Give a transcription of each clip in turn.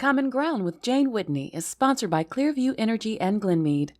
Common Ground with Jane Whitney is sponsored by Clearview Energy and Glenmead.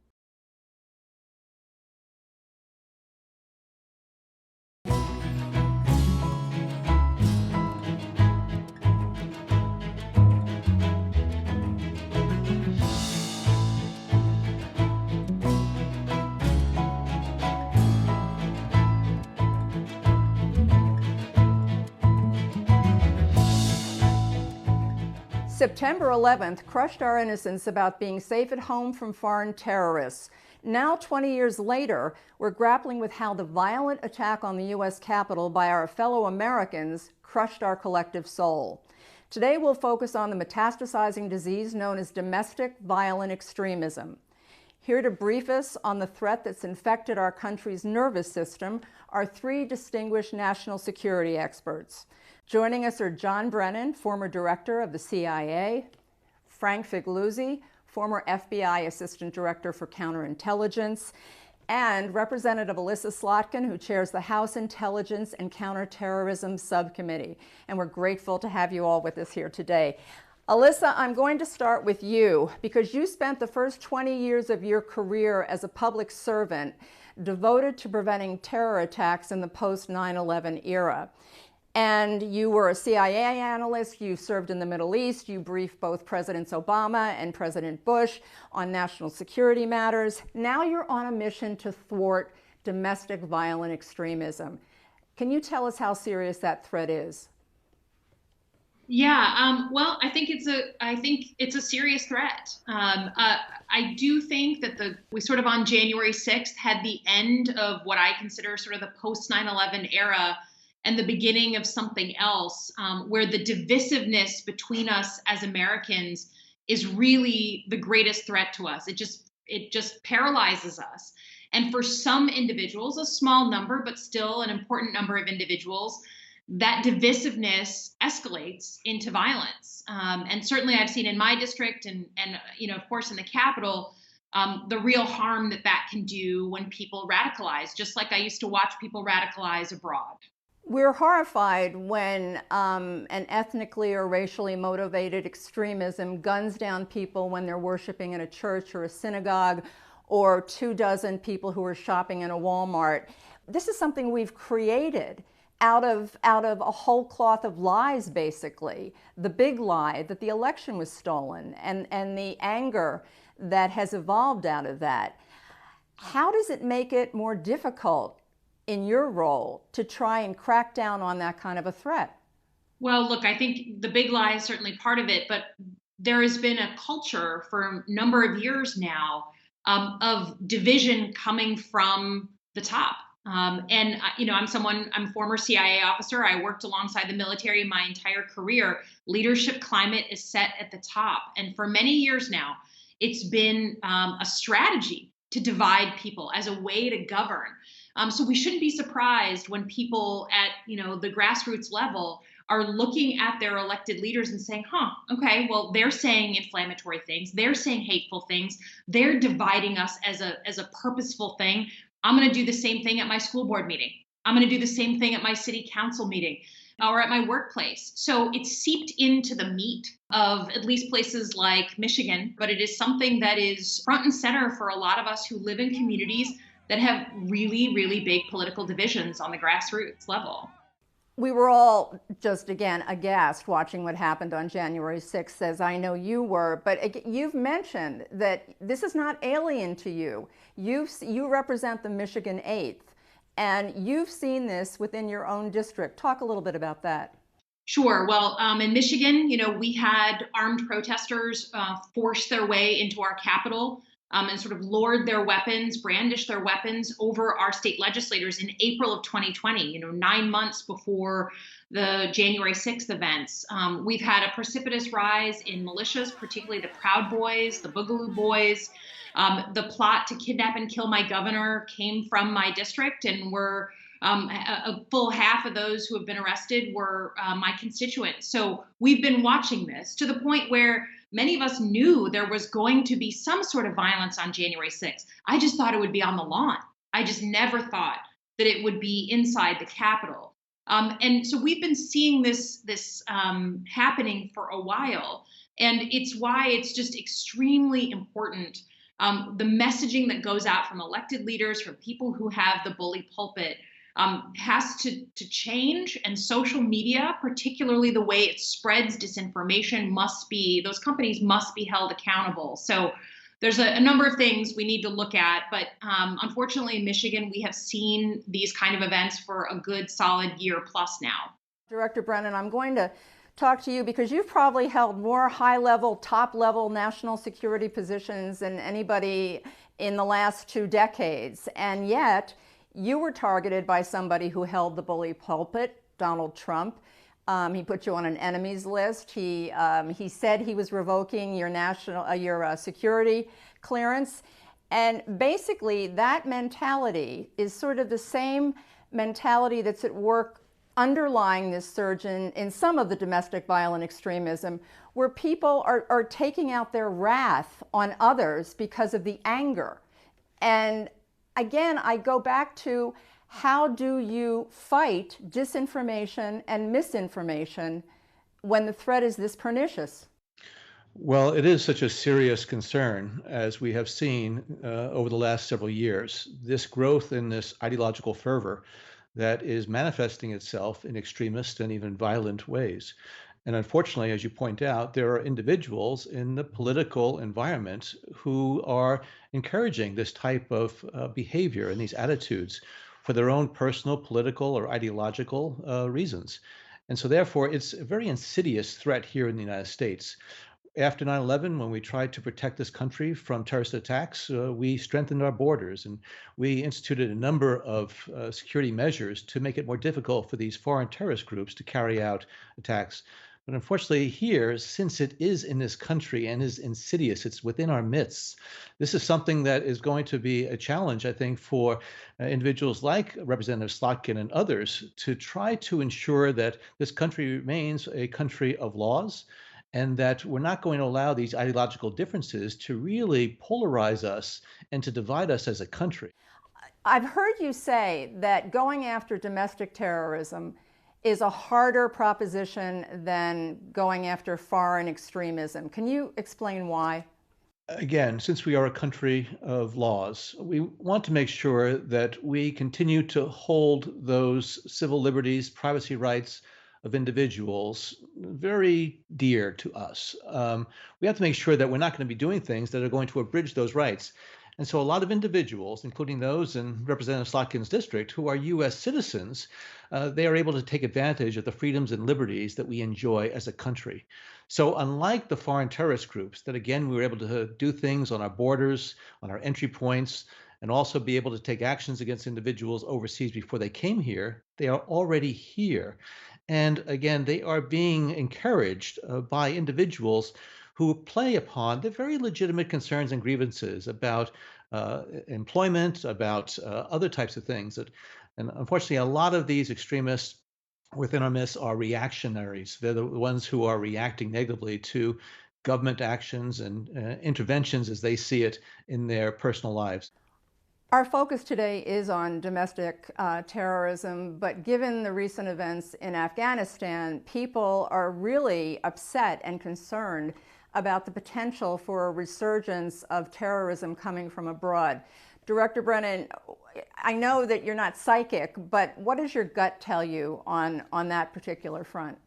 September 11th crushed our innocence about being safe at home from foreign terrorists. Now, 20 years later, we're grappling with how the violent attack on the U.S. Capitol by our fellow Americans crushed our collective soul. Today, we'll focus on the metastasizing disease known as domestic violent extremism. Here to brief us on the threat that's infected our country's nervous system are three distinguished national security experts. Joining us are John Brennan, former director of the CIA, Frank Figliuzzi, former FBI Assistant Director for Counterintelligence, and Representative Alyssa Slotkin, who chairs the House Intelligence and Counterterrorism Subcommittee. And we're grateful to have you all with us here today. Alyssa, I'm going to start with you because you spent the first 20 years of your career as a public servant devoted to preventing terror attacks in the post-9/11 era. And you were a CIA analyst, you served in the Middle East, you briefed both Presidents Obama and President Bush on national security matters. Now you're on a mission to thwart domestic violent extremism. Can you tell us how serious that threat is? Yeah, well, I think it's a serious threat. I do think that we sort of on January 6th had the end of what I consider sort of the post 9/11 era and the beginning of something else, where the divisiveness between us as Americans is really the greatest threat to us. It just paralyzes us. And for some individuals, a small number, but still an important number of individuals, that divisiveness escalates into violence. And certainly I've seen in my district and of course in the Capitol, the real harm that can do when people radicalize, just like I used to watch people radicalize abroad. We're horrified when an ethnically or racially motivated extremism guns down people when they're worshiping in a church or a synagogue, or 24 people who are shopping in a Walmart. This is something we've created out of a whole cloth of lies, basically. The big lie that the election was stolen and the anger that has evolved out of that. How does it make it more difficult in your role to try and crack down on that kind of a threat? Well, look, I think the big lie is certainly part of it, but there has been a culture for a number of years now of division coming from the top. I'm a former CIA officer. I worked alongside the military my entire career. Leadership climate is set at the top. And for many years now, it's been a strategy to divide people as a way to govern. So we shouldn't be surprised when people at the grassroots level are looking at their elected leaders and saying, okay, well, they're saying inflammatory things. They're saying hateful things. They're dividing us as a purposeful thing. I'm going to do the same thing at my school board meeting. I'm going to do the same thing at my city council meeting or at my workplace. So it's seeped into the meat of at least places like Michigan, but it is something that is front and center for a lot of us who live in communities that have really, really big political divisions on the grassroots level. We were all just, again, aghast watching what happened on January 6th, as I know you were. But you've mentioned that this is not alien to you. You represent the Michigan 8th, and you've seen this within your own district. Talk a little bit about that. Sure. Well, in Michigan, we had armed protesters force their way into our Capitol and sort of lord their weapons, brandish their weapons over our state legislators in April of 2020, 9 months before the January 6th events. We've had a precipitous rise in militias, particularly the Proud Boys, the Boogaloo Boys. The plot to kidnap and kill my governor came from my district, and a full half of those who have been arrested were my constituents. So we've been watching this to the point where many of us knew there was going to be some sort of violence on January 6th. I just thought it would be on the lawn. I just never thought that it would be inside the Capitol. And so we've been seeing this happening for a while, and it's why it's just extremely important. The messaging that goes out from elected leaders, from people who have the bully pulpit, has to change. And social media, particularly the way it spreads disinformation, those companies must be held accountable. So there's a number of things we need to look at, but unfortunately in Michigan, we have seen these kind of events for a good solid year plus now. Director Brennan, I'm going to talk to you because you've probably held more high-level, top-level national security positions than anybody in the last 2 decades. And yet, you were targeted by somebody who held the bully pulpit, Donald Trump. He put you on an enemies list. He said he was revoking your security clearance. And basically, that mentality is sort of the same mentality that's at work underlying this surge in some of the domestic violent extremism, where people are taking out their wrath on others because of the anger. And again, I go back to, how do you fight disinformation and misinformation when the threat is this pernicious? Well, it is such a serious concern, as we have seen over the last several years. This growth in this ideological fervor that is manifesting itself in extremist and even violent ways. And unfortunately, as you point out, there are individuals in the political environment who are encouraging this type of behavior and these attitudes for their own personal, political, or ideological reasons. And so therefore, it's a very insidious threat here in the United States. After 9/11, when we tried to protect this country from terrorist attacks, we strengthened our borders and we instituted a number of security measures to make it more difficult for these foreign terrorist groups to carry out attacks. But unfortunately here, since it is in this country and is insidious, it's within our midst, this is something that is going to be a challenge, I think, for individuals like Representative Slotkin and others to try to ensure that this country remains a country of laws, and that we're not going to allow these ideological differences to really polarize us and to divide us as a country. I've heard you say that going after domestic terrorism is a harder proposition than going after foreign extremism. Can you explain why? Again, since we are a country of laws, we want to make sure that we continue to hold those civil liberties, privacy rights of individuals very dear to us. We have to make sure that we're not going to be doing things that are going to abridge those rights. And so a lot of individuals, including those in Representative Slotkin's district, who are U.S. citizens, they are able to take advantage of the freedoms and liberties that we enjoy as a country. So unlike the foreign terrorist groups, that again, we were able to do things on our borders, on our entry points, and also be able to take actions against individuals overseas before they came here, they are already here. And again, they are being encouraged by individuals who play upon the very legitimate concerns and grievances about employment, about other types of things. And unfortunately, a lot of these extremists within our midst are reactionaries. They're the ones who are reacting negatively to government actions and interventions as they see it in their personal lives. Our focus today is on domestic terrorism, but given the recent events in Afghanistan, people are really upset and concerned about the potential for a resurgence of terrorism coming from abroad. Director Brennan, I know that you're not psychic, but what does your gut tell you on that particular front?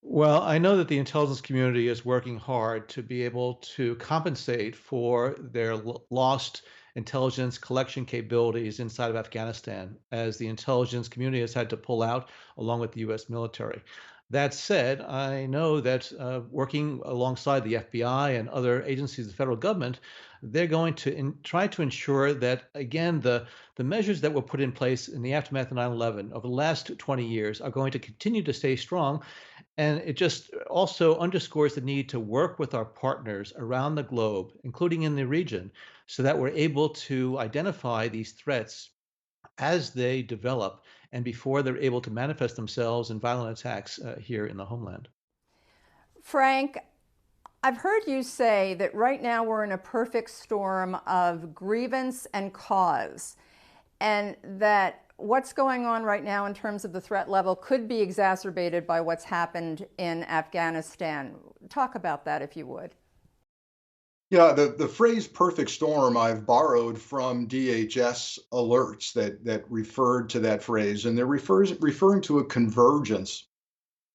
Well, I know that the intelligence community is working hard to be able to compensate for their lost intelligence collection capabilities inside of Afghanistan, as the intelligence community has had to pull out along with the U.S. military. That said, I know that working alongside the FBI and other agencies of the federal government, they're going to try to ensure that, again, the measures that were put in place in the aftermath of 9/11 over the last 20 years are going to continue to stay strong. And it just also underscores the need to work with our partners around the globe, including in the region, so that we're able to identify these threats as they develop and before they're able to manifest themselves in violent attacks here in the homeland. Frank, I've heard you say that right now we're in a perfect storm of grievance and cause, and that What's going on right now in terms of the threat level could be exacerbated by what's happened in Afghanistan. Talk about that if you would. Yeah, the phrase perfect storm I've borrowed from DHS alerts that referred to that phrase, and they're referring to a convergence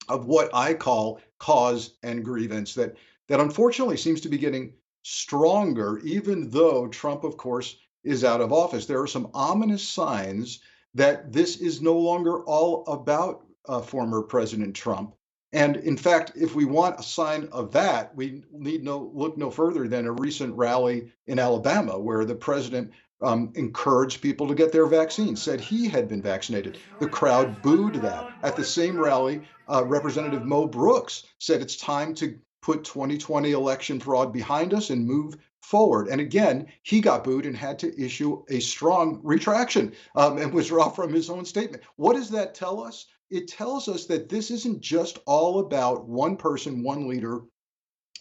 of what I call cause and grievance that unfortunately seems to be getting stronger, even though Trump, of course, is out of office. There are some ominous signs that this is no longer all about former President Trump. And in fact, if we want a sign of that, we need look no further than a recent rally in Alabama where the president encouraged people to get their vaccines, said he had been vaccinated. The crowd booed that. At the same rally, Representative Mo Brooks said it's time to put 2020 election fraud behind us and move forward. And again, he got booed and had to issue a strong retraction and withdraw from his own statement. What does that tell us? It tells us that this isn't just all about one person, one leader,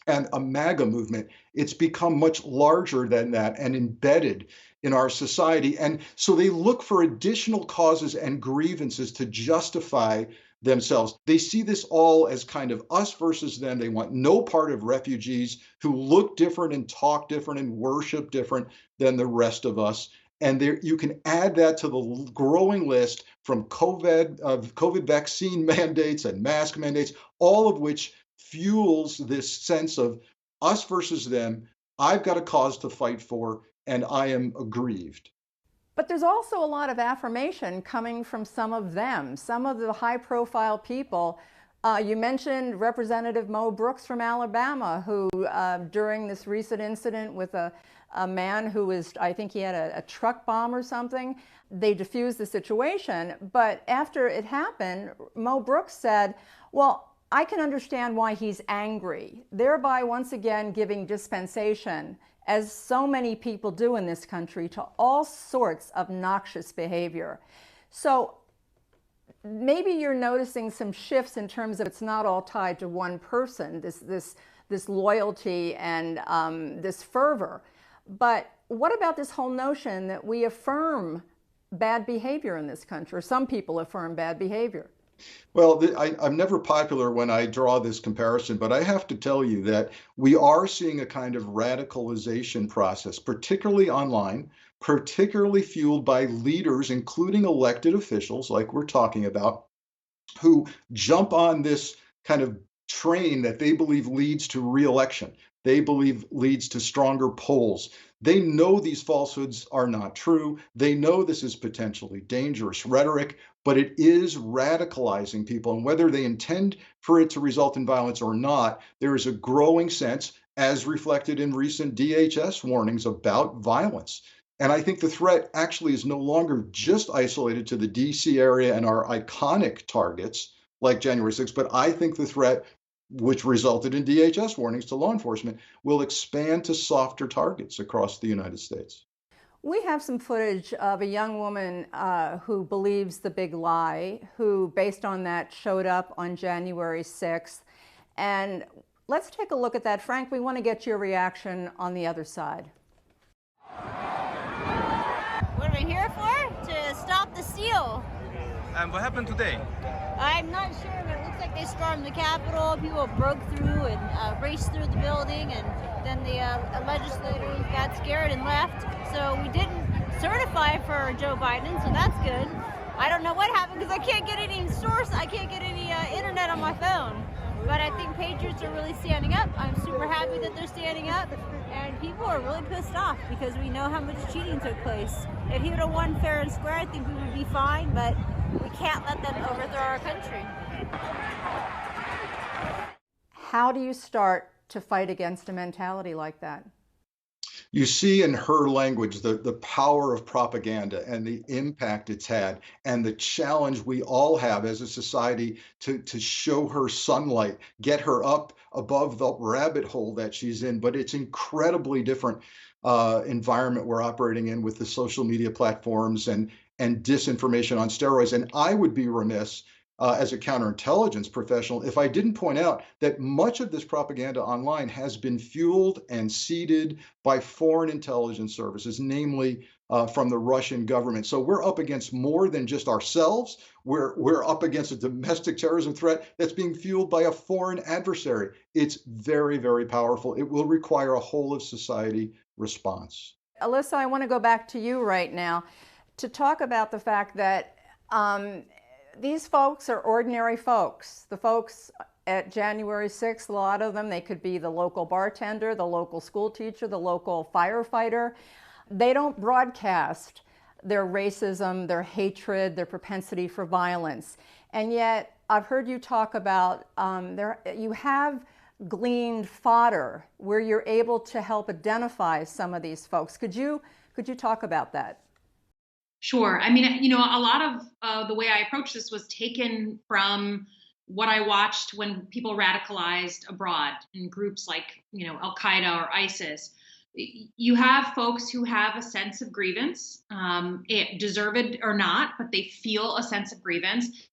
and a MAGA movement. It's become much larger than that and embedded in our society. And so they look for additional causes and grievances to justify themselves. They see this all as kind of us versus them. They want no part of refugees who look different and talk different and worship different than the rest of us. And there, you can add that to the growing list from COVID vaccine mandates and mask mandates, all of which fuels this sense of us versus them. I've got a cause to fight for, and I am aggrieved. But there's also a lot of affirmation coming from some of them, some of the high-profile people. You mentioned Representative Mo Brooks from Alabama, who during this recent incident with a man who was, I think he had a truck bomb or something, they diffused the situation. But after it happened, Mo Brooks said, well, I can understand why he's angry, thereby once again giving dispensation, as so many people do in this country, to all sorts of noxious behavior. So maybe you're noticing some shifts in terms of it's not all tied to one person, this loyalty and this fervor. But what about this whole notion that we affirm bad behavior in this country, or some people affirm bad behavior? Well, I'm never popular when I draw this comparison, but I have to tell you that we are seeing a kind of radicalization process, particularly online, particularly fueled by leaders, including elected officials, like we're talking about, who jump on this kind of train that they believe leads to re-election. They believe leads to stronger polls. They know these falsehoods are not true. They know this is potentially dangerous rhetoric, but it is radicalizing people. And whether they intend for it to result in violence or not, there is a growing sense, as reflected in recent DHS warnings, about violence. And I think the threat actually is no longer just isolated to the DC area and our iconic targets like January 6th, but I think the threat, which resulted in DHS warnings to law enforcement, will expand to softer targets across the United States. We have some footage of a young woman who believes the big lie, who, based on that, showed up on January 6th. And let's take a look at that. Frank, we want to get your reaction on the other side. What are we here for? To stop the steal. And what happened today? I'm not sure, but it looks like they stormed the Capitol. People broke through and raced through the building, and then the legislators got scared and left. So we didn't certify for Joe Biden, so that's good. I don't know what happened because I can't get any source. I can't get any internet on my phone. But I think patriots are really standing up. I'm super happy that they're standing up, and people are really pissed off because we know how much cheating took place. If he would have won fair and square, I think we would be fine, but we can't let them overthrow our country. How do you start to fight against a mentality like that? You see in her language the power of propaganda and the impact it's had, and the challenge we all have as a society to show her sunlight, get her up above the rabbit hole that she's in. But it's incredibly different environment we're operating in with the social media platforms and disinformation on steroids. And I would be remiss as a counterintelligence professional if I didn't point out that much of this propaganda online has been fueled and seeded by foreign intelligence services, namely from the Russian government. So we're up against more than just ourselves. We're up against a domestic terrorism threat that's being fueled by a foreign adversary. It's very, very powerful. It will require a whole of society response. Alyssa, I want to go back to you right now to talk about the fact that these folks are ordinary folks. The folks at January 6th, a lot of them, they could be the local bartender, the local school teacher, the local firefighter. They don't broadcast their racism, their hatred, their propensity for violence. And yet, I've heard you talk about you have gleaned fodder where you're able to help identify some of these folks. Could you talk about that? Sure. I mean, you know, a lot of the way I approached this was taken from what I watched when people radicalized abroad in groups like, you know, Al Qaeda or ISIS. You have folks who have a sense of grievance, deserved or not, but they feel a sense of grievance.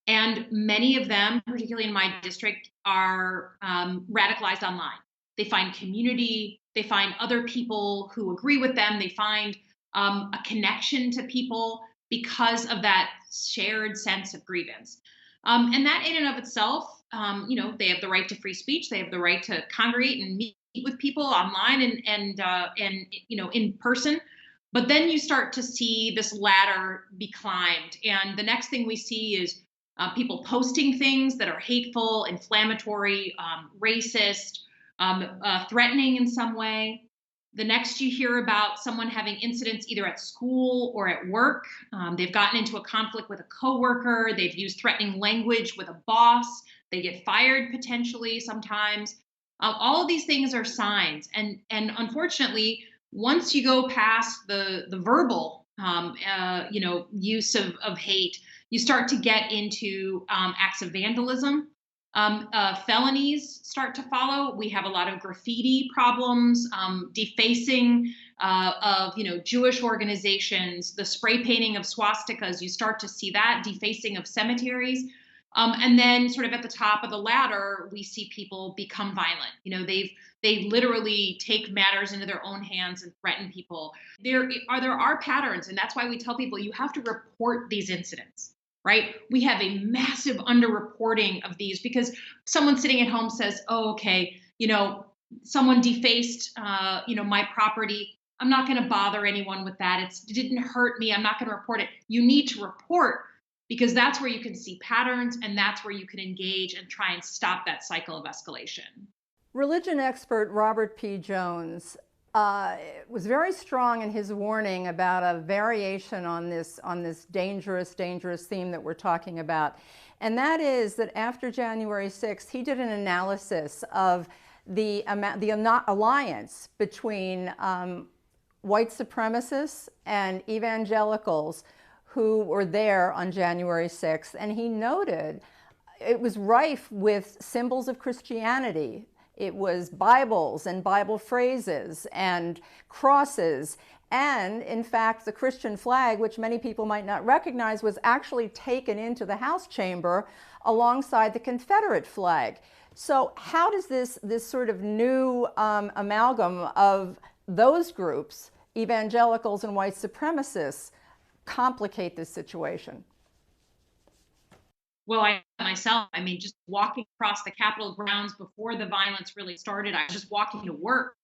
And many of them, particularly in my district, are radicalized online. They find community, they find other people who agree with them, they find a connection to people because of that shared sense of grievance. And that in and of itself, you know, they have the right to free speech, they have the right to congregate and meet with people online and you know, in person. But then you start to see this ladder be climbed. And the next thing we see is people posting things that are hateful, inflammatory, racist, threatening in some way. The next you hear about someone having incidents either at school or at work. They've gotten into a conflict with a coworker. They've used threatening language with a boss. They get fired potentially sometimes. All of these things are signs. And unfortunately, once you go past the verbal you know, use of hate, you start to get into acts of vandalism. Felonies start to follow. We have a lot of graffiti problems, defacing of, you know, Jewish organizations, the spray painting of swastikas. You start to see that, defacing of cemeteries. And then sort of at the top of the ladder, we see people become violent. You know, they literally take matters into their own hands and threaten people. There are patterns, and that's why we tell people you have to report these incidents. Right? We have a massive underreporting of these because someone sitting at home says, oh, okay, you know, someone defaced, you know, my property. I'm not going to bother anyone with that. It didn't hurt me. I'm not going to report it. You need to report because that's where you can see patterns and that's where you can engage and try and stop that cycle of escalation. Religion expert Robert P. Jones was very strong in his warning about a variation on this dangerous theme that we're talking about. And that is that after January 6th, he did an analysis of the alliance between white supremacists and evangelicals who were there on January 6th. And he noted it was rife with symbols of Christianity. It was Bibles and Bible phrases and crosses. And in fact, the Christian flag, which many people might not recognize, was actually taken into the House chamber alongside the Confederate flag. So how does this sort of new amalgam of those groups, evangelicals and white supremacists, complicate this situation? Well, I mean, just walking across the Capitol grounds before the violence really started, I was just walking to work.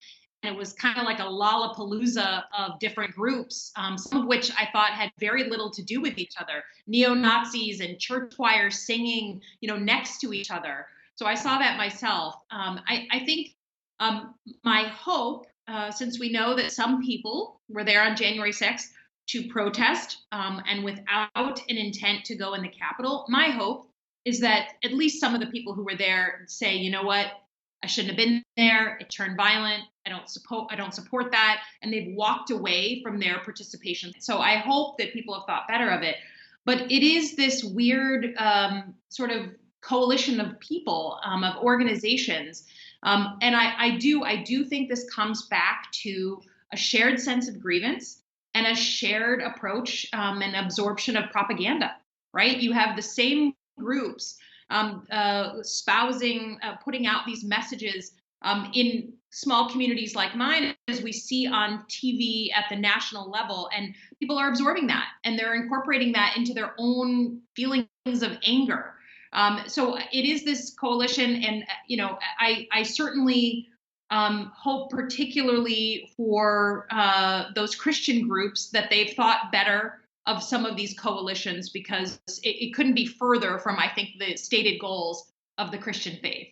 And it was kind of like a lollapalooza of different groups, some of which I thought had very little to do with each other. Neo-Nazis and church choirs singing, you know, next to each other. So I saw that myself. I think my hope, since we know that some people were there on January 6th, to protest and without an intent to go in the Capitol. My hope is that at least some of the people who were there say, you know what, I shouldn't have been there. It turned violent. I don't support that. And they've walked away from their participation. So I hope that people have thought better of it. But it is this weird sort of coalition of people, of organizations. And I do think this comes back to a shared sense of grievance and a shared approach and absorption of propaganda, right? You have the same groups espousing, putting out these messages in small communities like mine, as we see on TV at the national level, and people are absorbing that and they're incorporating that into their own feelings of anger. So it is this coalition, and I certainly hope, particularly for those Christian groups, that they've thought better of some of these coalitions, because it couldn't be further from, I think, the stated goals of the Christian faith.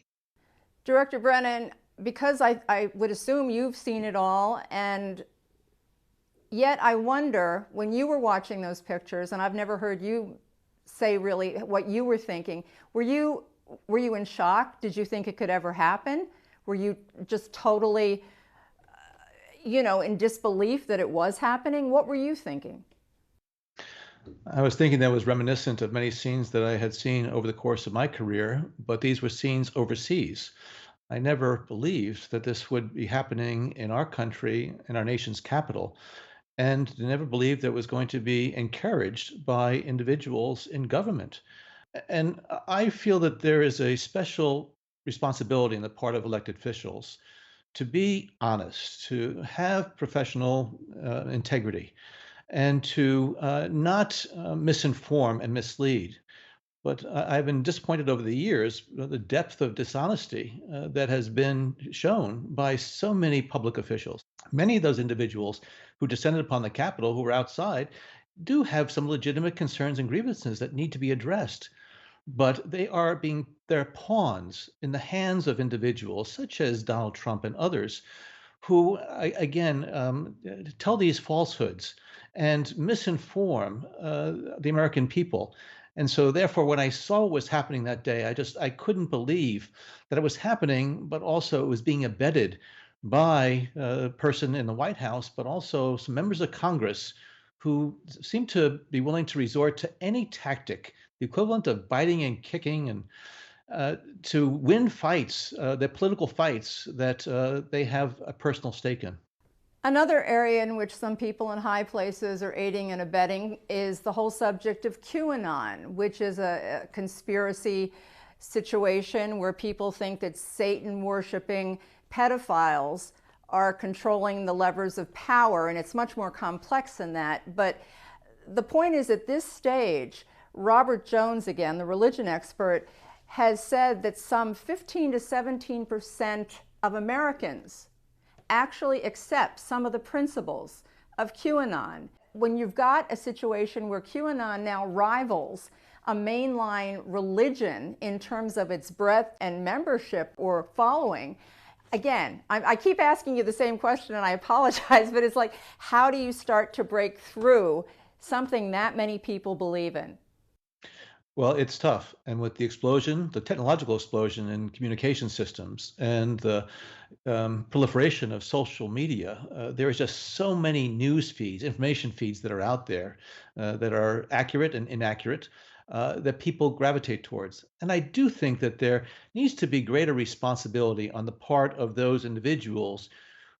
Director Brennan, because I would assume you've seen it all, and yet I wonder, when you were watching those pictures, and I've never heard you say really what you were thinking, were you in shock? Did you think it could ever happen? Were you just totally, in disbelief that it was happening? What were you thinking? I was thinking that was reminiscent of many scenes that I had seen over the course of my career, but these were scenes overseas. I never believed that this would be happening in our country, in our nation's capital, and never believed that it was going to be encouraged by individuals in government. And I feel that there is a special responsibility on the part of elected officials to be honest, to have professional integrity, and to not misinform and mislead. But I've been disappointed over the years the depth of dishonesty that has been shown by so many public officials. Many of those individuals who descended upon the Capitol, who were outside, do have some legitimate concerns and grievances that need to be addressed. But they're pawns in the hands of individuals such as Donald Trump and others who, again, tell these falsehoods and misinform the American people. And so, therefore, when I saw what was happening that day, I couldn't believe that it was happening, but also it was being abetted by a person in the White House, but also some members of Congress who seem to be willing to resort to any tactic, the equivalent of biting and kicking, and to win fights, the political fights that they have a personal stake in. Another area in which some people in high places are aiding and abetting is the whole subject of QAnon, which is a conspiracy situation where people think that Satan-worshiping pedophiles are controlling the levers of power, and it's much more complex than that. But the point is, at this stage, Robert Jones, again, the religion expert, has said that some 15 to 17% of Americans actually accept some of the principles of QAnon. When you've got a situation where QAnon now rivals a mainline religion in terms of its breadth and membership or following, again, I keep asking you the same question, and I apologize, but it's like, how do you start to break through something that many people believe in? Well, it's tough. And with the explosion, the technological explosion in communication systems and the proliferation of social media, there is just so many news feeds, information feeds that are out there that are accurate and inaccurate that people gravitate towards. And I do think that there needs to be greater responsibility on the part of those individuals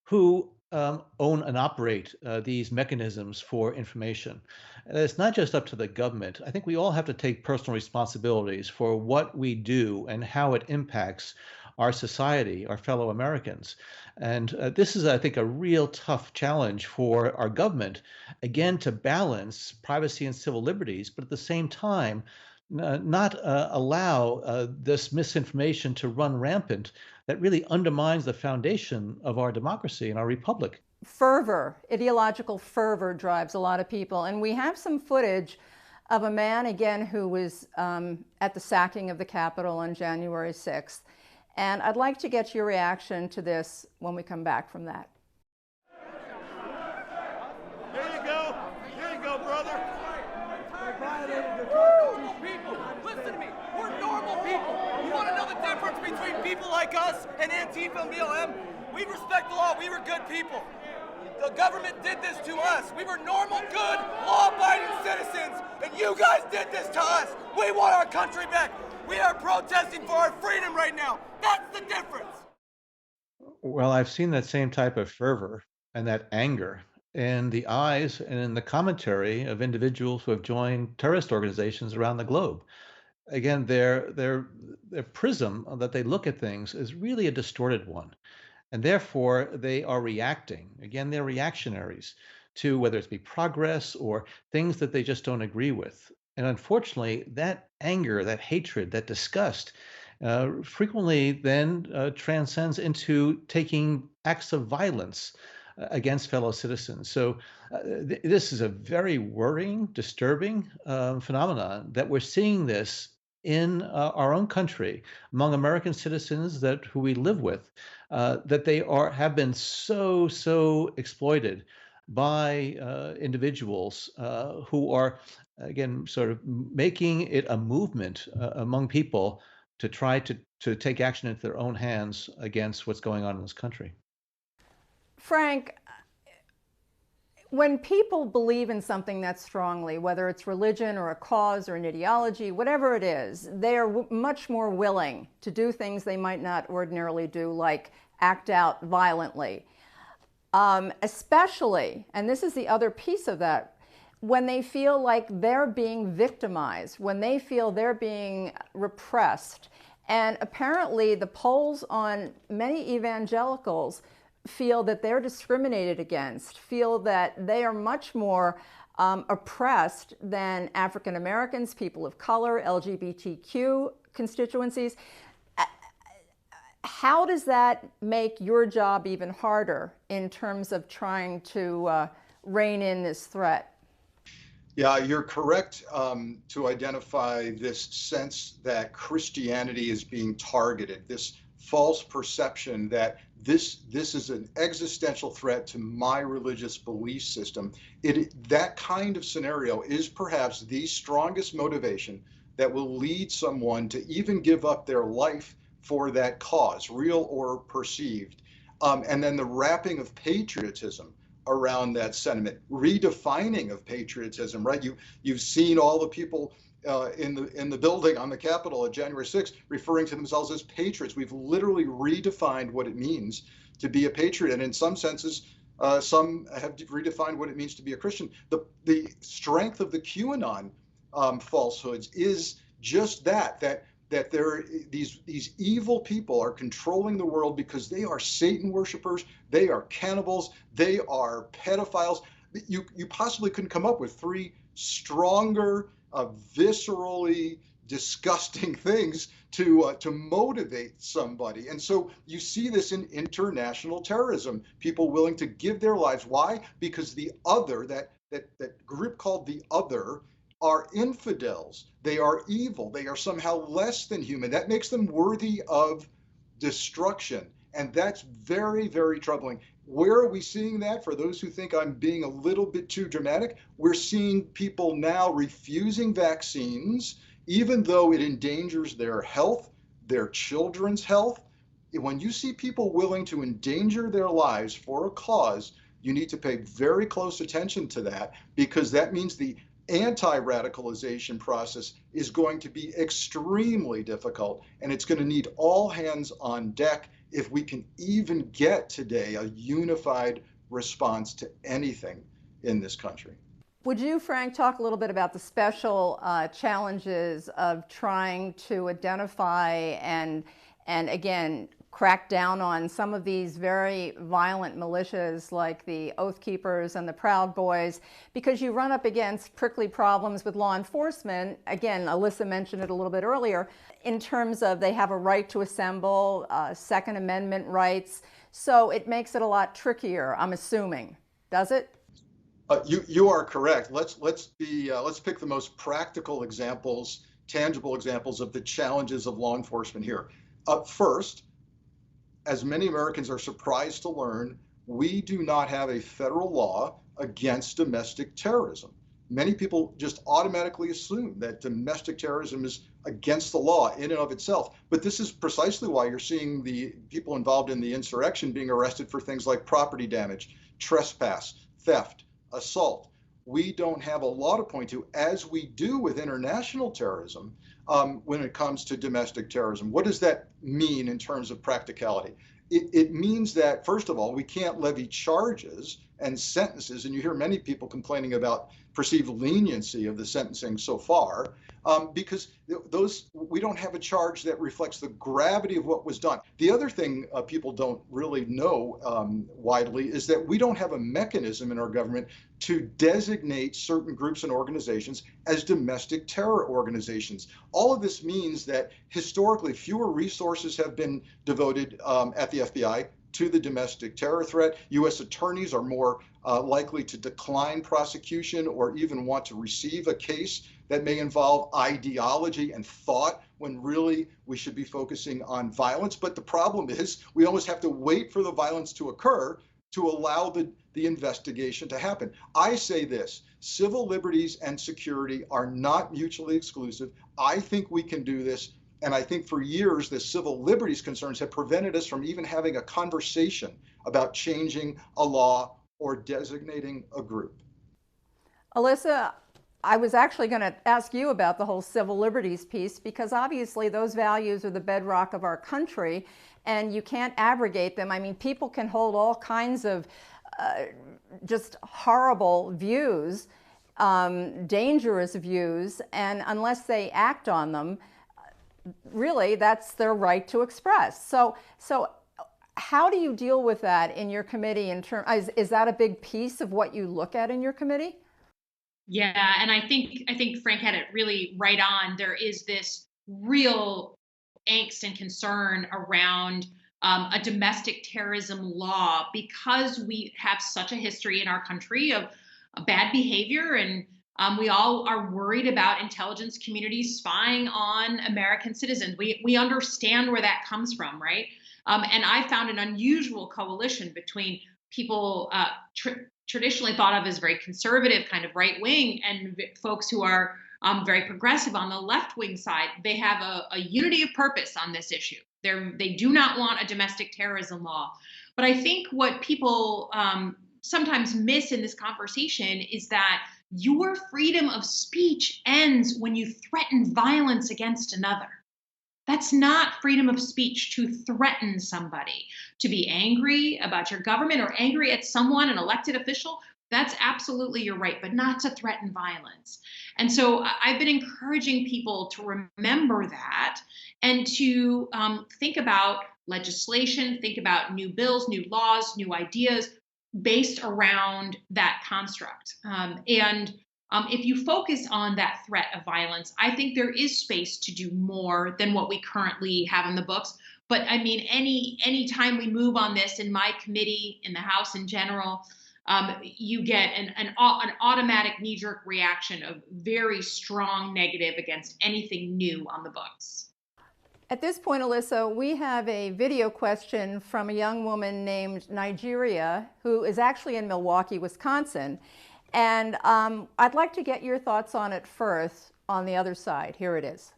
who own and operate these mechanisms for information. And it's not just up to the government. I think we all have to take personal responsibilities for what we do and how it impacts our society, our fellow Americans. And this is, I think, a real tough challenge for our government, again, to balance privacy and civil liberties, but at the same time, not allow this misinformation to run rampant that really undermines the foundation of our democracy and our republic. Fervor, ideological fervor drives a lot of people. And we have some footage of a man, again, who was at the sacking of the Capitol on January 6th. And I'd like to get your reaction to this when we come back from that. Here you go, brother. Normal people, listen to me. We're normal people. You want to know the difference between people like us and Antifa and BLM? We respect the law. We were good people. The government did this to us. We were normal, good, law-abiding citizens, and you guys did this to us. We want our country back. We are protesting for our freedom right now. That's the difference. Well, I've seen that same type of fervor and that anger in the eyes and in the commentary of individuals who have joined terrorist organizations around the globe. Again, their prism that they look at things is really a distorted one. And therefore, they are reacting. Again, they're reactionaries to whether it's be progress or things that they just don't agree with. And unfortunately, that anger, that hatred, that disgust frequently then transcends into taking acts of violence against fellow citizens. So, this is a very worrying, disturbing phenomenon that we're seeing this in our own country among American citizens that who we live with, that they have been so exploited by individuals who are again sort of making it a movement among people to try to take action into their own hands against what's going on in this country. Frank, when people believe in something that strongly, whether it's religion or a cause or an ideology, whatever it is, they are much more willing to do things they might not ordinarily do, like act out violently. Especially, and this is the other piece of that, when they feel like they're being victimized, when they feel they're being repressed. And apparently the polls on many evangelicals feel that they're discriminated against, feel that they are much more oppressed than African Americans, people of color, LGBTQ constituencies. How does that make your job even harder in terms of trying to rein in this threat? Yeah, you're correct to identify this sense that Christianity is being targeted, this false perception that this is an existential threat to my religious belief system. That kind of scenario is perhaps the strongest motivation that will lead someone to even give up their life for that cause, real or perceived. And then the wrapping of patriotism around that sentiment, redefining of patriotism, right? You've seen all the people in the building on the Capitol on January 6th referring to themselves as patriots. We've literally redefined what it means to be a patriot, and in some senses, some have redefined what it means to be a Christian. The strength of the QAnon falsehoods is just that there these evil people are controlling the world because they are Satan worshipers, they are cannibals, they are pedophiles. You possibly couldn't come up with three stronger, viscerally disgusting things to motivate somebody. And so you see this in international terrorism, people willing to give their lives. Why? Because the other, that group called the other, are infidels. They are evil. They are somehow less than human. That makes them worthy of destruction. And that's very, very troubling. Where are we seeing that? For those who think I'm being a little bit too dramatic, we're seeing people now refusing vaccines, even though it endangers their health, their children's health. When you see people willing to endanger their lives for a cause, you need to pay very close attention to that, because that means the anti-radicalization process is going to be extremely difficult, and it's going to need all hands on deck if we can even get today a unified response to anything in this country. Would you, Frank, talk a little bit about the special challenges of trying to identify and again, crack down on some of these very violent militias like the Oath Keepers and the Proud Boys, because you run up against prickly problems with law enforcement. Again, Alyssa mentioned it a little bit earlier, in terms of they have a right to assemble, Second Amendment rights. So it makes it a lot trickier, I'm assuming. Does it? You are correct. Let's pick the most practical examples, tangible examples of the challenges of law enforcement here. First, as many Americans are surprised to learn, we do not have a federal law against domestic terrorism. Many people just automatically assume that domestic terrorism is against the law in and of itself. But this is precisely why you're seeing the people involved in the insurrection being arrested for things like property damage, trespass, theft, assault. We don't have a law to point to, as we do with international terrorism, when it comes to domestic terrorism. What does that mean in terms of practicality? It means that, first of all, we can't levy charges and sentences, and you hear many people complaining about perceived leniency of the sentencing so far, because those we don't have a charge that reflects the gravity of what was done. The other thing people don't really know widely is that we don't have a mechanism in our government to designate certain groups and organizations as domestic terror organizations. All of this means that historically fewer resources have been devoted at the FBI to the domestic terror threat. U.S. attorneys are more likely to decline prosecution or even want to receive a case that may involve ideology and thought, when really we should be focusing on violence. But the problem is we almost have to wait for the violence to occur to allow the investigation to happen. I say this: civil liberties and security are not mutually exclusive. I think we can do this. And I think for years, the civil liberties concerns have prevented us from even having a conversation about changing a law or designating a group. Alyssa, I was actually going to ask you about the whole civil liberties piece, because obviously those values are the bedrock of our country and you can't abrogate them. I mean, people can hold all kinds of just horrible views, dangerous views, and unless they act on them, really, that's their right to express. So how do you deal with that in your committee? Is that a big piece of what you look at in your committee? Yeah, and I think Frank had it really right on. There is this real angst and concern around a domestic terrorism law, because we have such a history in our country of bad behavior, and we all are worried about intelligence communities spying on American citizens. We understand where that comes from, right? And I found an unusual coalition between people traditionally thought of as very conservative, kind of right wing, and folks who are very progressive on the left wing side. They have a unity of purpose on this issue. They do not want a domestic terrorism law. But I think what people sometimes miss in this conversation is that your freedom of speech ends when you threaten violence against another. That's not freedom of speech to threaten somebody, to be angry about your government or angry at someone, an elected official. That's absolutely your right, but not to threaten violence. And so I've been encouraging people to remember that and to think about legislation, think about new bills, new laws, new ideas based around that construct. If you focus on that threat of violence, I think there is space to do more than what we currently have in the books. But I mean, any time we move on this in my committee, in the House in general, you get an automatic knee-jerk reaction of very strong negative against anything new on the books. At this point, Alyssa, we have a video question from a young woman named Nigeria, who is actually in Milwaukee, Wisconsin. And I'd like to get your thoughts on it first on the other side. Here it is.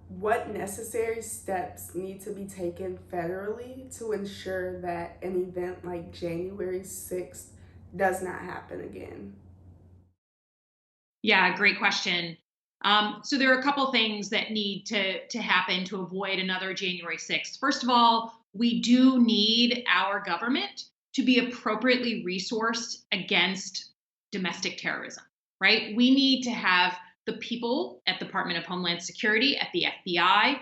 What necessary steps need to be taken federally to ensure that an event like January 6th does not happen again? Yeah, great question. So there are a couple things that need to happen to avoid another January 6th. First of all, we do need our government to be appropriately resourced against domestic terrorism, right? We need to have the people at the Department of Homeland Security, at the FBI,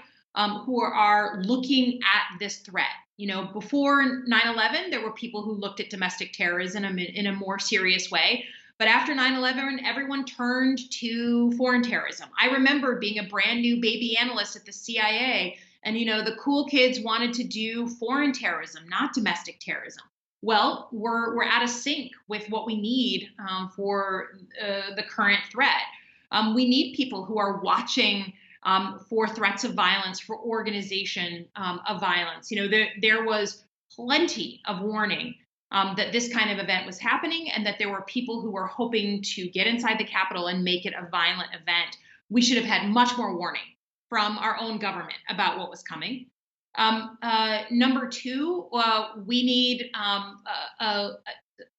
who are looking at this threat. You know, before 9/11, there were people who looked at domestic terrorism in a more serious way. But after 9/11, everyone turned to foreign terrorism. I remember being a brand new baby analyst at the CIA, and, you know, the cool kids wanted to do foreign terrorism, not domestic terrorism. Well, we're out of sync with what we need for the current threat. We need people who are watching for threats of violence, for organization of violence. You know, there was plenty of warning that this kind of event was happening, and that there were people who were hoping to get inside the Capitol and make it a violent event. We should have had much more warning from our own government about what was coming. Number two, we need,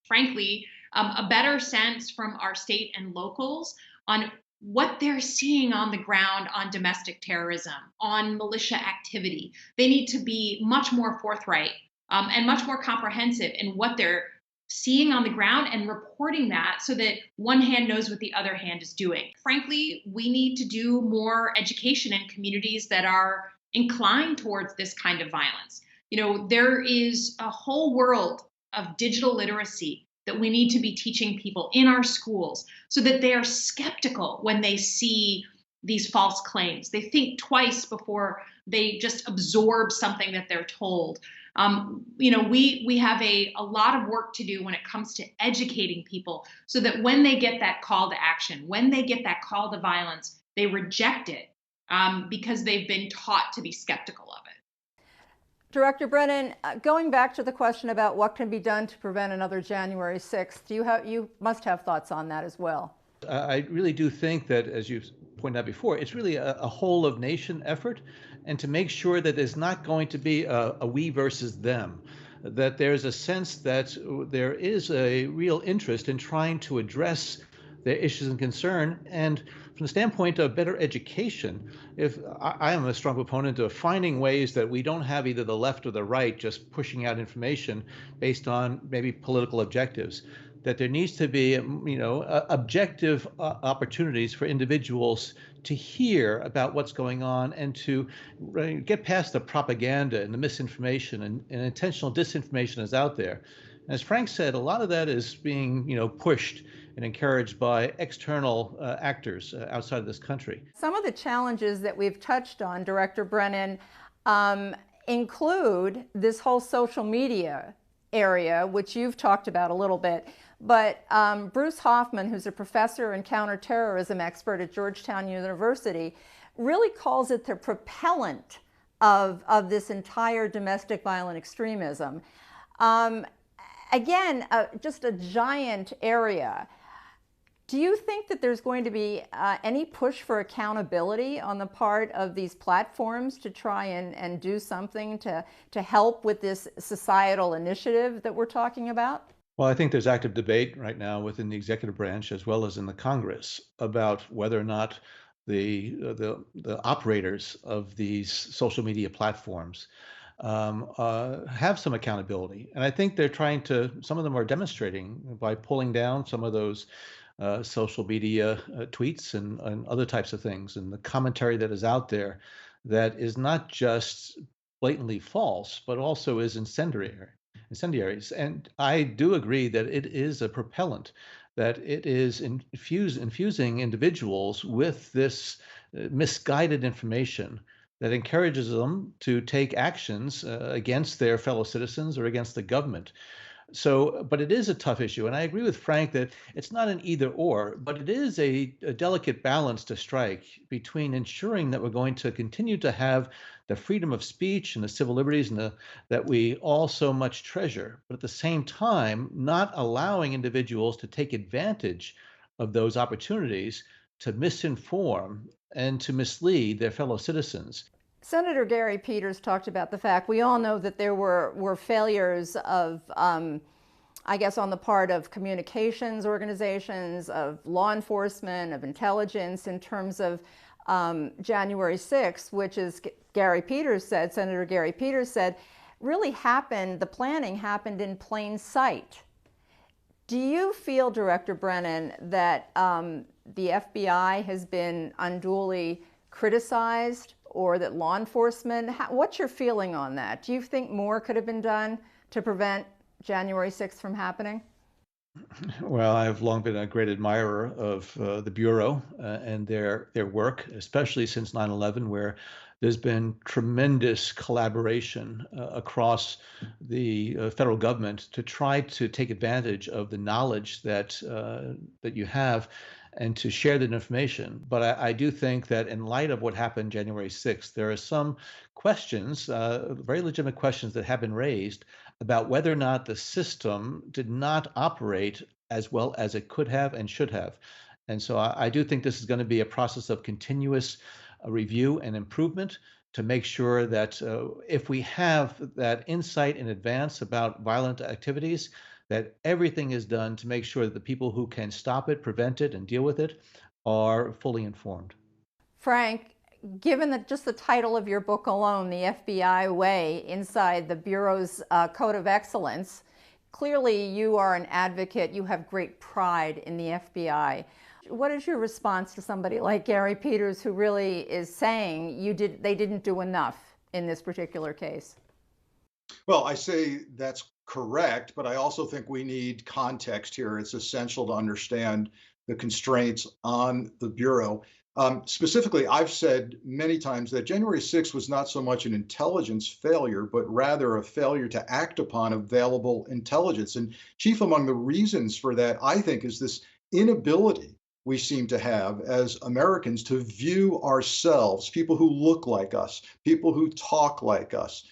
frankly, a better sense from our state and locals on what they're seeing on the ground on domestic terrorism, on militia activity. They need to be much more forthright and much more comprehensive in what they're seeing on the ground and reporting that so that one hand knows what the other hand is doing. Frankly, we need to do more education in communities that are inclined towards this kind of violence. There is a whole world of digital literacy that we need to be teaching people in our schools so that they are skeptical when they see these false claims. They think twice before they just absorb something that they're told. We have a lot of work to do when it comes to educating people so that when they get that call to action, when they get that call to violence, they reject it because they've been taught to be skeptical of it. Director Brennan, going back to the question about what can be done to prevent another January 6th, you must have thoughts on that as well. I really do think that, as you pointed out before, it's really a whole of nation effort, and to make sure that there's not going to be a we versus them, that there's a sense that there is a real interest in trying to address their issues and concern. And from the standpoint of better education, if I am a strong proponent of finding ways that we don't have either the left or the right just pushing out information based on maybe political objectives, that there needs to be, objective opportunities for individuals to hear about what's going on and to get past the propaganda and the misinformation and intentional disinformation that's out there. As Frank said, a lot of that is being, pushed and encouraged by external actors outside of this country. Some of the challenges that we've touched on, Director Brennan, include this whole social media area, which you've talked about a little bit. But Bruce Hoffman, who's a professor and counterterrorism expert at Georgetown University, really calls it the propellant of this entire domestic violent extremism. Again, just a giant area. Do you think that there's going to be any push for accountability on the part of these platforms to try and do something to help with this societal initiative that we're talking about? Well, I think there's active debate right now within the executive branch as well as in the Congress about whether or not the operators of these social media platforms have some accountability. And I think they're trying to, some of them are demonstrating by pulling down some of those social media tweets and other types of things, and the commentary that is out there that is not just blatantly false, but also is incendiaries. And I do agree that it is a propellant, that it is infusing individuals with this misguided information that encourages them to take actions against their fellow citizens or against the government. So, but it is a tough issue. And I agree with Frank that it's not an either or, but it is a delicate balance to strike between ensuring that we're going to continue to have the freedom of speech and the civil liberties that we all so much treasure, but at the same time, not allowing individuals to take advantage of those opportunities to misinform and to mislead their fellow citizens. Senator Gary Peters talked about the fact, we all know that there were failures of, I guess, on the part of communications organizations, of law enforcement, of intelligence in terms of January 6th, which is, Senator Gary Peters said, really happened, the planning happened in plain sight. Do you feel, Director Brennan, that the FBI has been unduly criticized, or that law enforcement, what's your feeling on that? Do you think more could have been done to prevent January 6th from happening? Well, I've long been a great admirer of the Bureau and their work, especially since 9/11, where there's been tremendous collaboration across the federal government to try to take advantage of the knowledge that you have and to share that information. But I do think that in light of what happened January 6th, there are some questions, very legitimate questions that have been raised about whether or not the system did not operate as well as it could have and should have. And so I do think this is going to be a process of continuous review and improvement to make sure that if we have that insight in advance about violent activities, that everything is done to make sure that the people who can stop it, prevent it, and deal with it are fully informed. Frank, given that just the title of your book alone, The FBI Way, inside the Bureau's Code of Excellence, Clearly, you are an advocate. You have great pride in the FBI. What is your response to somebody like Gary Peters, who really is saying they didn't do enough in this particular case? Well, I say that's correct, but I also think we need context here. It's essential to understand the constraints on the Bureau. Specifically, I've said many times that January 6th was not so much an intelligence failure, but rather a failure to act upon available intelligence. And chief among the reasons for that, I think, is this inability we seem to have as Americans to view ourselves, people who look like us, people who talk like us,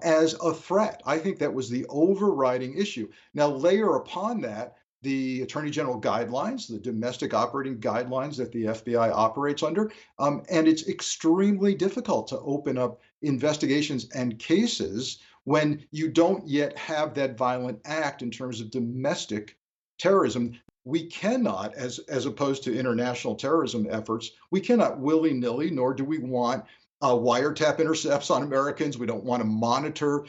as a threat. I think that was the overriding issue. Now, layer upon that the Attorney General guidelines, the domestic operating guidelines that the FBI operates under, and it's extremely difficult to open up investigations and cases when you don't yet have that violent act in terms of domestic terrorism. We cannot, as opposed to international terrorism efforts, we cannot willy-nilly, nor do we want wiretap intercepts on Americans. We don't want to monitor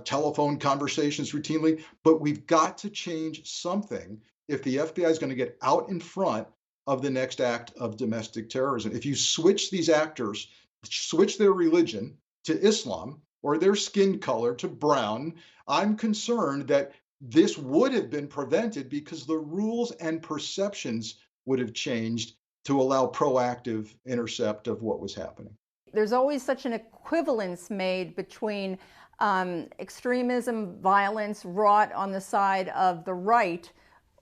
telephone conversations routinely, but we've got to change something if the FBI is going to get out in front of the next act of domestic terrorism. If you switch these actors, switch their religion to Islam or their skin color to brown, I'm concerned that this would have been prevented because the rules and perceptions would have changed to allow proactive intercept of what was happening. There's always such an equivalence made between extremism, violence wrought on the side of the right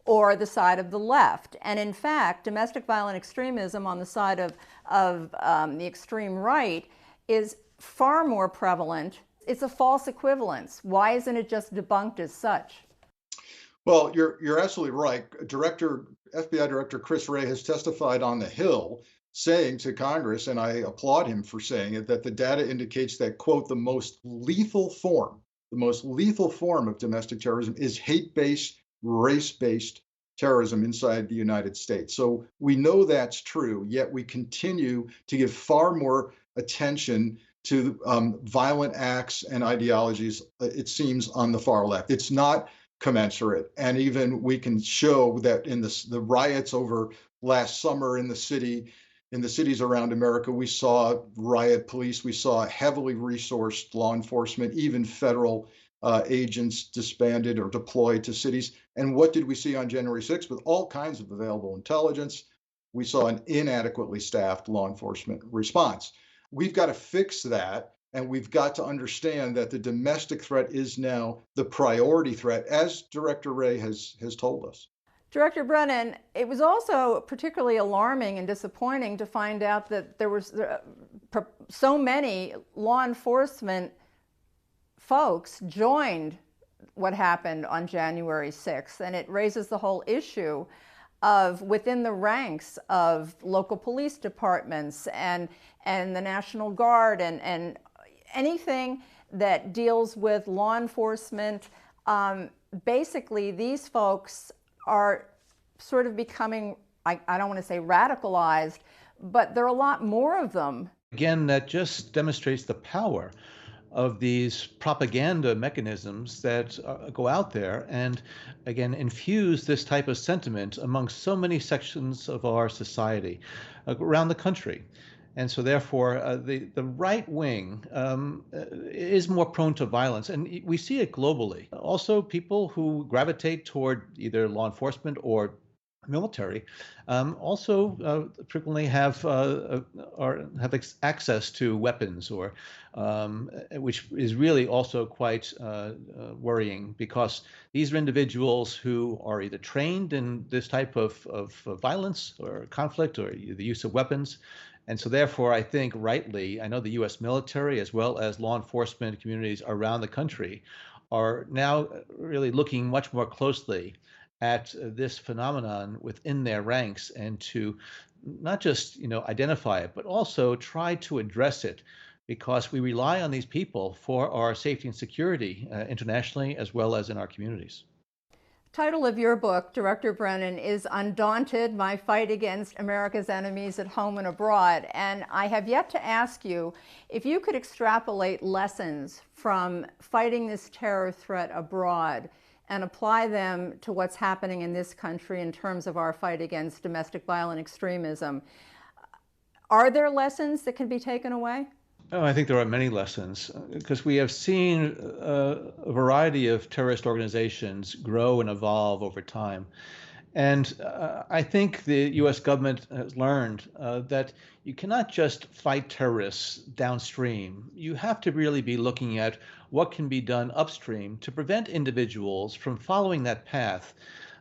or the side of the left. And in fact, domestic violent extremism on the side of the extreme right is far more prevalent. It's a false equivalence. Why isn't it just debunked as such? Well, you're absolutely right. FBI Director Chris Wray has testified on the Hill saying to Congress, and I applaud him for saying it, that the data indicates that, quote, the most lethal form of domestic terrorism is hate-based, race-based terrorism inside the United States. So we know that's true, yet we continue to give far more attention to violent acts and ideologies, it seems, on the far left. It's not commensurate. And even we can show that in the riots over last summer in the cities around America, we saw riot police, we saw heavily resourced law enforcement, even federal agents disbanded or deployed to cities. And what did we see on January 6th? With all kinds of available intelligence, we saw an inadequately staffed law enforcement response. We've got to fix that, and we've got to understand that the domestic threat is now the priority threat, as Director Wray has told us. Director Brennan, it was also particularly alarming and disappointing to find out that there was so many law enforcement folks joined what happened on January 6th, and it raises the whole issue of within the ranks of local police departments and the National Guard and anything that deals with law enforcement. Basically, these folks are sort of becoming, I don't want to say radicalized, but there are a lot more of them. Again, that just demonstrates the power of these propaganda mechanisms that go out there and, again, infuse this type of sentiment among so many sections of our society around the country. And so therefore, the right wing is more prone to violence. And we see it globally. Also, people who gravitate toward either law enforcement or military also frequently have access to weapons, or which is really also quite worrying, because these are individuals who are either trained in this type of violence or conflict or the use of weapons. And so therefore, I think rightly, I know the U.S. military as well as law enforcement communities around the country are now really looking much more closely at this phenomenon within their ranks, and to not just identify it, but also try to address it, because we rely on these people for our safety and security internationally as well as in our communities. Title of your book, Director Brennan, is Undaunted: My Fight Against America's Enemies at Home and Abroad. And I have yet to ask you if you could extrapolate lessons from fighting this terror threat abroad and apply them to what's happening in this country in terms of our fight against domestic violent extremism. Are there lessons that can be taken away? Oh, I think there are many lessons because we have seen a variety of terrorist organizations grow and evolve over time. And I think the US government has learned that you cannot just fight terrorists downstream. You have to really be looking at what can be done upstream to prevent individuals from following that path,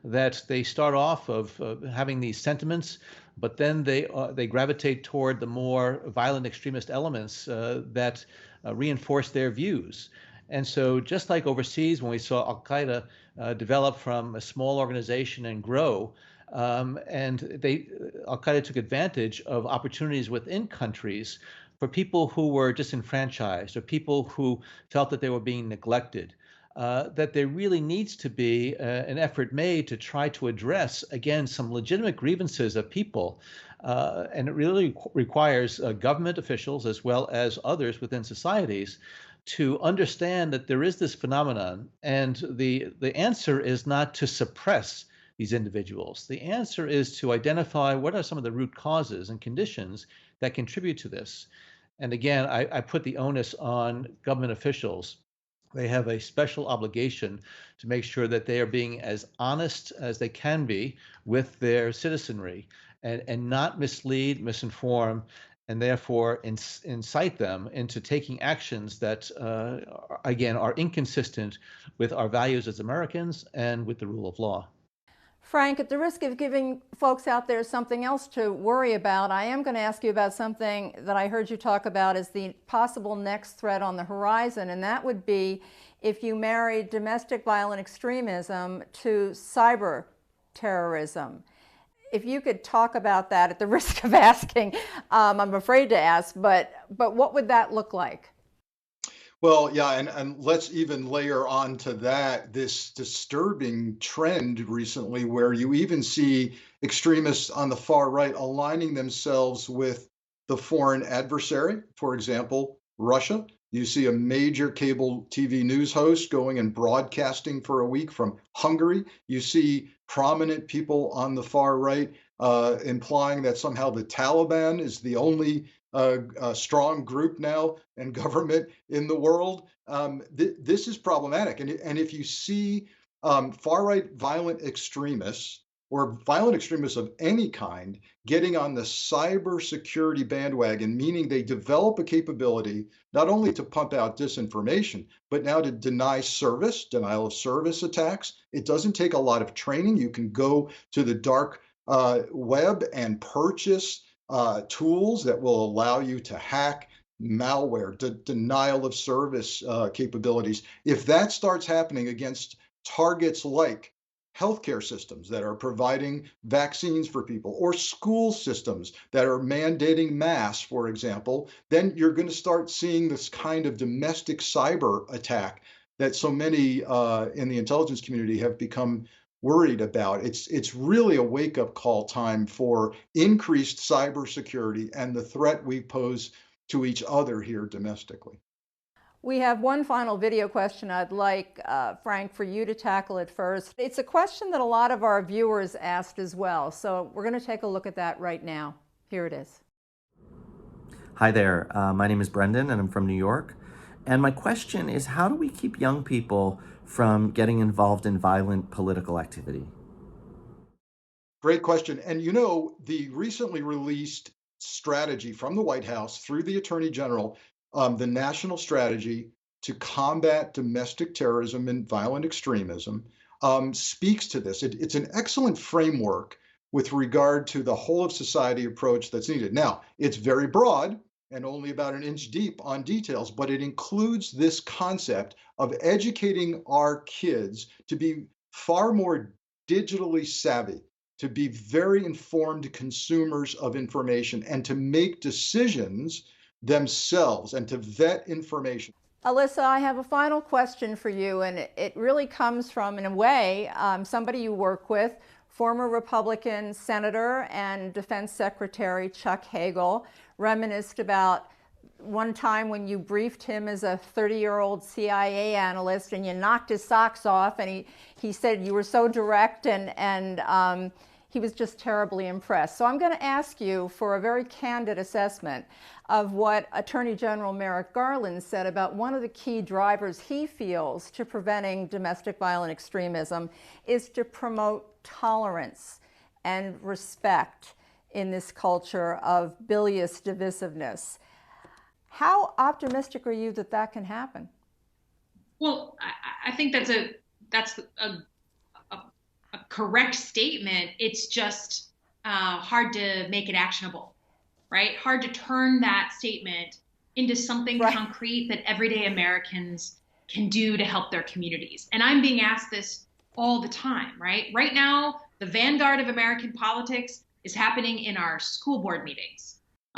that they start off of having these sentiments, but then they gravitate toward the more violent extremist elements that reinforce their views. And so just like overseas, when we saw Al-Qaeda develop from a small organization and grow, and Al-Qaeda took advantage of opportunities within countries for people who were disenfranchised or people who felt that they were being neglected. That there really needs to be an effort made to try to address, again, some legitimate grievances of people. And it really requires government officials as well as others within societies to understand that there is this phenomenon, and the answer is not to suppress these individuals. The answer is to identify what are some of the root causes and conditions that contribute to this. And again, I put the onus on government officials. They have a special obligation to make sure that they are being as honest as they can be with their citizenry and not mislead, misinform, and therefore incite them into taking actions that, again, are inconsistent with our values as Americans and with the rule of law. Frank, at the risk of giving folks out there something else to worry about, I am going to ask you about something that I heard you talk about as the possible next threat on the horizon, and that would be if you marry domestic violent extremism to cyber terrorism. If you could talk about that at the risk of asking, I'm afraid to ask, but what would that look like? Well, yeah, and let's even layer on to that this disturbing trend recently where you even see extremists on the far right aligning themselves with the foreign adversary, for example, Russia. You see a major cable TV news host going and broadcasting for a week from Hungary. You see prominent people on the far right implying that somehow the Taliban is the only strong group now and government in the world. This is problematic. And if you see far-right violent extremists or violent extremists of any kind getting on the cybersecurity bandwagon, meaning they develop a capability not only to pump out disinformation, but now to deny service, denial of service attacks. It doesn't take a lot of training. You can go to the dark web and purchase tools that will allow you to hack malware, denial of service capabilities. If that starts happening against targets like healthcare systems that are providing vaccines for people, or school systems that are mandating masks, for example, then you're going to start seeing this kind of domestic cyber attack that so many in the intelligence community have become worried about. It's really a wake-up call time for increased cybersecurity and the threat we pose to each other here domestically. We have one final video question I'd like, Frank, for you to tackle it first. It's a question that a lot of our viewers asked as well, so we're going to take a look at that right now. Here it is. Hi there, my name is Brendan and I'm from New York. And my question is, how do we keep young people from getting involved in violent political activity? Great question. And you know, the recently released strategy from the White House through the Attorney General, the national strategy to combat domestic terrorism and violent extremism, speaks to this. It's an excellent framework with regard to the whole of society approach that's needed. Now, it's very broad and only about an inch deep on details, but it includes this concept of educating our kids to be far more digitally savvy, to be very informed consumers of information, and to make decisions themselves and to vet information. Alyssa, I have a final question for you, and it really comes from, in a way, somebody you work with, former Republican Senator and Defense Secretary Chuck Hagel, reminisced about one time when you briefed him as a 30-year-old CIA analyst and you knocked his socks off, and he said you were so direct, and he was just terribly impressed. So I'm going to ask you for a very candid assessment of what Attorney General Merrick Garland said about one of the key drivers he feels to preventing domestic violent extremism is to promote tolerance and respect in this culture of bilious divisiveness. How optimistic are you that that can happen? Well, I think that's a correct statement. It's just hard to make it actionable, right? Hard to turn that statement into something concrete that everyday Americans can do to help their communities. And I'm being asked this all the time, right? Right now, the vanguard of American politics is happening in our school board meetings.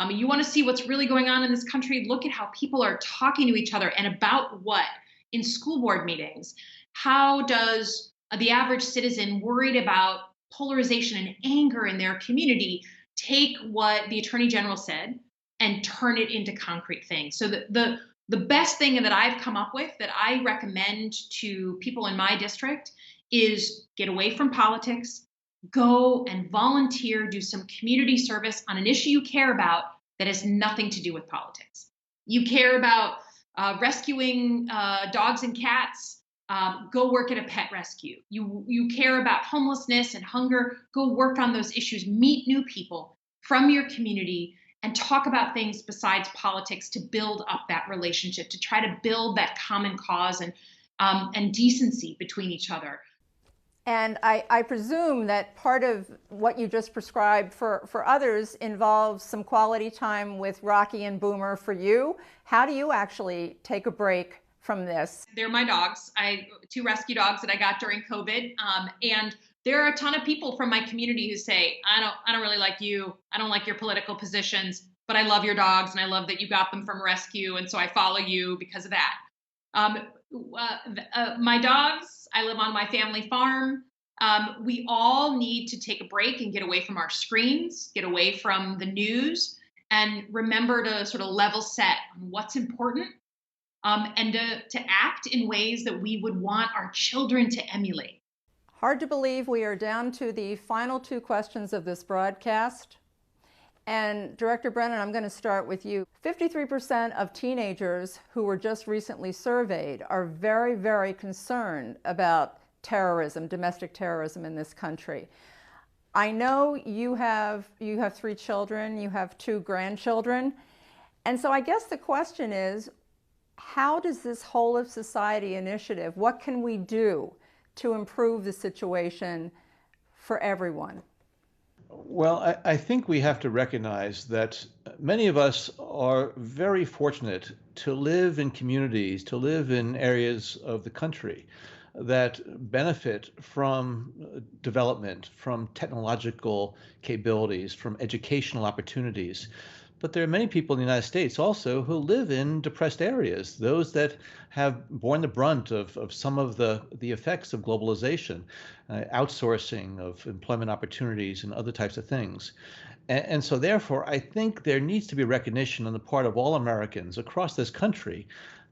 You want to see what's really going on in this country? Look at how people are talking to each other, and about what in school board meetings. How does the average citizen worried about polarization and anger in their community take what the Attorney General said and turn it into concrete things? So the best thing that I've come up with that I recommend to people in my district is get away from politics, go and volunteer, do some community service on an issue you care about that has nothing to do with politics. You care about rescuing dogs and cats, go work at a pet rescue. You care about homelessness and hunger, go work on those issues. Meet new people from your community and talk about things besides politics to build up that relationship, to try to build that common cause and decency between each other. And I presume that part of what you just prescribed for others involves some quality time with Rocky and Boomer for you. How do you actually take a break from this? They're my dogs. Two rescue dogs that I got during COVID. And there are a ton of people from my community who say, I don't really like you. I don't like your political positions, but I love your dogs and I love that you got them from rescue. And so I follow you because of that. My dogs, I live on my family farm. We all need to take a break and get away from our screens, get away from the news, and remember to sort of level set on what's important, and to act in ways that we would want our children to emulate. Hard to believe we are down to the final two questions of this broadcast. And Director Brennan, I'm going to start with you. 53% of teenagers who were just recently surveyed are very, very concerned about terrorism, domestic terrorism in this country. I know you have 3 children, you have 2 grandchildren. And so I guess the question is, how does this whole of society initiative, what can we do to improve the situation for everyone? Well, I think we have to recognize that many of us are very fortunate to live in communities, to live in areas of the country that benefit from development, from technological capabilities, from educational opportunities. But there are many people in the United States also who live in depressed areas, those that have borne the brunt of some of the effects of globalization, outsourcing of employment opportunities and other types of things. And so therefore, I think there needs to be recognition on the part of all Americans across this country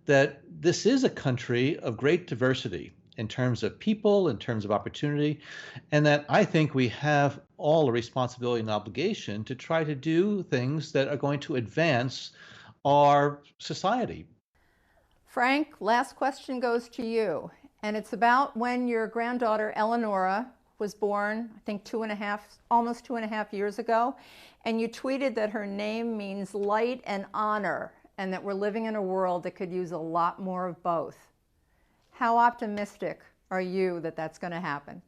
that this is a country of great diversity in terms of people, in terms of opportunity, and that I think we have all a responsibility and obligation to try to do things that are going to advance our society. Frank, last question goes to you, and it's about when your granddaughter Eleonora was born, I think almost 2.5 years ago, and you tweeted that her name means light and honor, and that we're living in a world that could use a lot more of both. How optimistic are you that that's going to happen?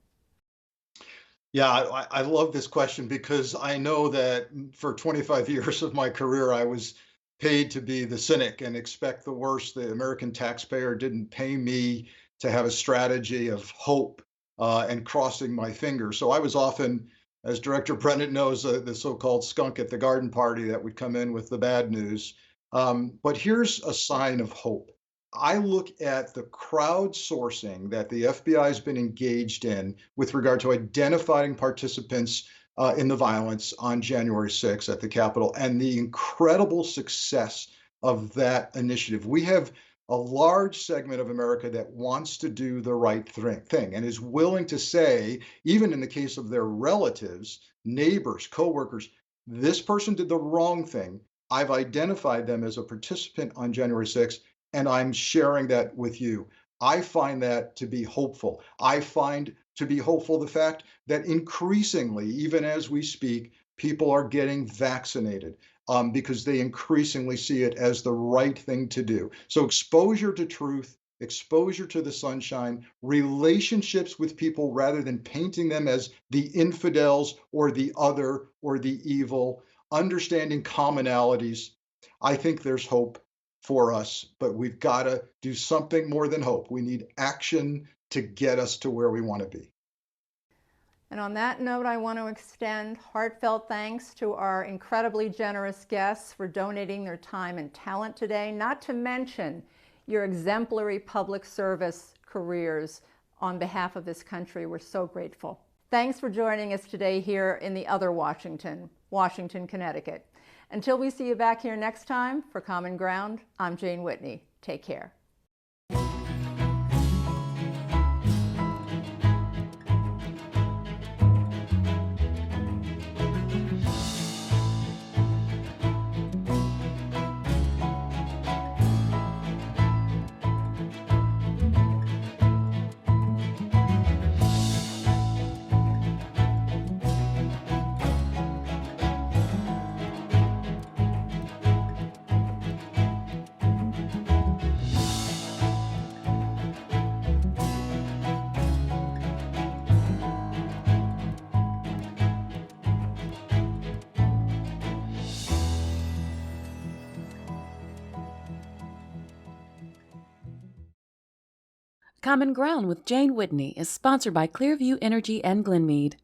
Yeah, I love this question because I know that for 25 years of my career, I was paid to be the cynic and expect the worst. The American taxpayer didn't pay me to have a strategy of hope and crossing my fingers. So I was often, as Director Brennan knows, the so-called skunk at the garden party that would come in with the bad news. But here's a sign of hope. I look at the crowdsourcing that the FBI has been engaged in with regard to identifying participants in the violence on January 6th at the Capitol and the incredible success of that initiative. We have a large segment of America that wants to do the right thing and is willing to say, even in the case of their relatives, neighbors, coworkers, this person did the wrong thing. I've identified them as a participant on January 6th, and I'm sharing that with you. I find that to be hopeful. I find to be hopeful the fact that increasingly, even as we speak, people are getting vaccinated because they increasingly see it as the right thing to do. So, exposure to truth, exposure to the sunshine, relationships with people rather than painting them as the infidels or the other or the evil, understanding commonalities. I think there's hope for us, but we've got to do something more than hope. We need action to get us to where we want to be. And on that note, I want to extend heartfelt thanks to our incredibly generous guests for donating their time and talent today, not to mention your exemplary public service careers on behalf of this country. We're so grateful. Thanks for joining us today here in the other Washington, Connecticut. Until we see you back here next time for Common Ground, I'm Jane Whitney. Take care. Common Ground with Jane Whitney is sponsored by Clearview Energy and Glenmead.